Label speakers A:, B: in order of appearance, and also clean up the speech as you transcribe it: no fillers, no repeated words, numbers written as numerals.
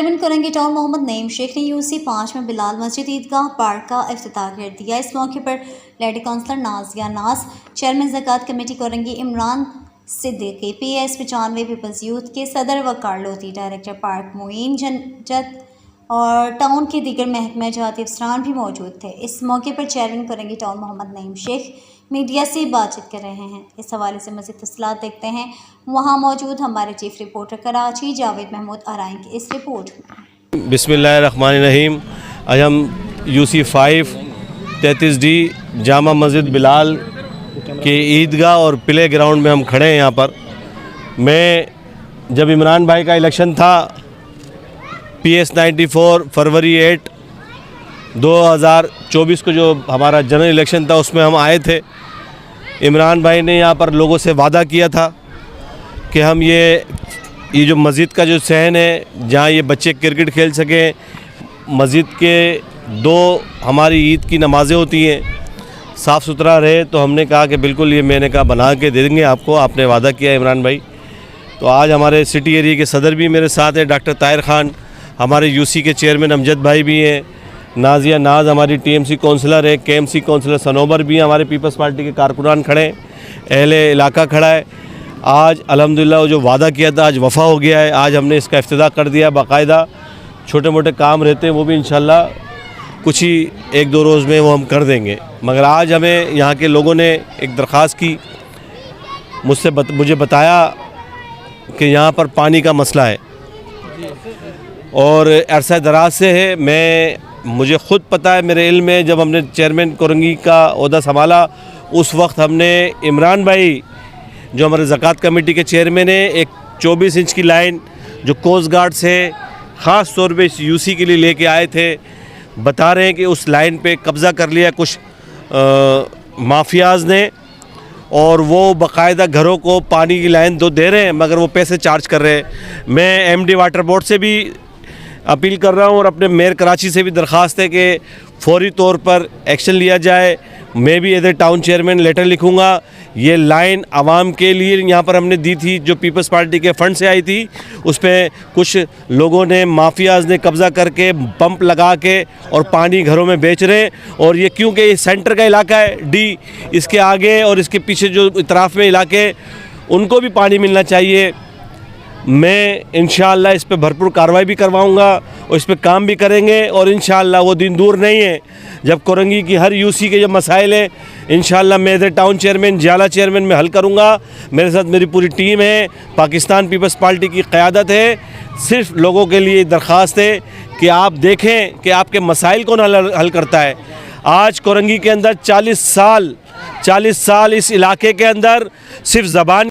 A: Chairman Korangi town Mohammad Naeem Sheikh ने UC 5 में बिलाल मस्जिद ईदगाह पार्क का इफ्तिताह कर दिया। इस मौके पर lady counsellor Nazia Naz, chairman ज़कात committee Korangi Imran Siddiqui, PS 95 People's Youth के सदर वकार लोधी, डायरेक्टर पार्क मोइन जनजत और टाउन के दीगर महकमे जाती अफसरान भी मौजूद थे। इस मौके पर chairman Korangi town Mohammad Naeem Sheikh media से बातचीत कर रहे हैं। इस हवाले से मज़ीद तफसीलात देखते हैं वहाँ मौजूद हमारे चीफ रिपोर्टर कराची जावेद महमूद आराइन की इस रिपोर्ट में।
B: बिस्मिल्लाहिर्रहमानिर्रहीम। आज हम UC 5 33D जामा मस्जिद बिलाल के ईदगाह और प्ले ग्राउंड में हम खड़े हैं। यहाँ पर मैं जब इमरान भाई का इलेक्शन था PS 94 फरवरी 8 2024 को जो हमारा जनरल इलेक्शन था उसमें हम आए थे। इमरान भाई ने यहाँ पर लोगों से वादा किया था कि हम ये जो मस्जिद का जो सहन है जहाँ ये बच्चे क्रिकेट खेल सकें, मस्जिद के 2 हमारी ईद की नमाज़ें होती हैं, साफ़ सुथरा रहे। तो हमने कहा कि बिल्कुल ये मैंने कहा बना के दे देंगे आपको, आपने वादा किया इमरान भाई। तो आज हमारे सिटी एरिया के सदर भी मेरे साथ हैं, डॉक्टर ताहिर ख़ान, हमारे UC के चेयरमैन अमजद भाई भी हैं, नाजिया नाज हमारी TMC काउंसलर है, KMC काउंसलर सनोबर भी हैं, हमारे पीपल्स पार्टी के कारकुनान खड़े हैं, अहले इलाका खड़ा है। आज अल्हम्दुलिल्लाह जो वादा किया था आज वफ़ा हो गया है। आज हमने इसका इफ्तिताह कर दिया। बाकायदा छोटे मोटे काम रहते हैं वो भी इंशाल्लाह कुछ ही 1-2 रोज़ में वो हम कर देंगे। मगर आज हमें यहाँ के लोगों ने एक दरख्वास्त की, मुझे बताया कि यहाँ पर पानी का मसला है और अरसा दराज से है। मुझे ख़ुद पता है, मेरे इल्म में जब हमने चेयरमैन कोरंगी का ओहदा संभाला उस वक्त हमने इमरान भाई जो हमारे ज़कात कमेटी के चेयरमैन हैं, एक 24 इंच की लाइन जो कोस्ट गार्ड से ख़ास तौर पे इस UC के लिए लेके आए थे, बता रहे हैं कि उस लाइन पे कब्ज़ा कर लिया कुछ माफियाज़ ने और वो बाकायदा घरों को पानी की लाइन तो दे रहे हैं मगर वो पैसे चार्ज कर रहे हैं। मैं MD वाटर बोर्ड से भी अपील कर रहा हूँ और अपने मेयर कराची से भी दरख्वास्त है कि फौरी तौर पर एक्शन लिया जाए। मैं भी as a town chairman letter लिखूँगा। ये लाइन आवाम के लिए यहाँ पर हमने दी थी, जो पीपल्स पार्टी के फंड से आई थी, उस पर कुछ लोगों ने माफियाज़ ने कब्ज़ा करके पंप लगा के और पानी घरों में बेच रहे हैं। और ये क्योंकि ये सेंटर का इलाका है D, इसके आगे और इसके पीछे जो इतराफ़ में इलाके उनको भी पानी मिलना चाहिए। मैं इंशाअल्लाह इस पे भरपूर कार्रवाई भी करवाऊंगा और इस पे काम भी करेंगे और इंशाअल्लाह वो दिन दूर नहीं है जब कोरंगी की हर UC के जो मसाइल हैं इंशाअल्लाह मैं एज ए टाउन चेयरमैन, जिला चेयरमैन में हल करूंगा। मेरे साथ मेरी पूरी टीम है, पाकिस्तान पीपल्स पार्टी की क़यादत है। सिर्फ लोगों के लिए दरख्वास्त है कि आप देखें कि आपके मसाइल कौन हल करता है। आज कोरंगी के अंदर 40 साल इस इलाके के अंदर सिर्फ ज़बान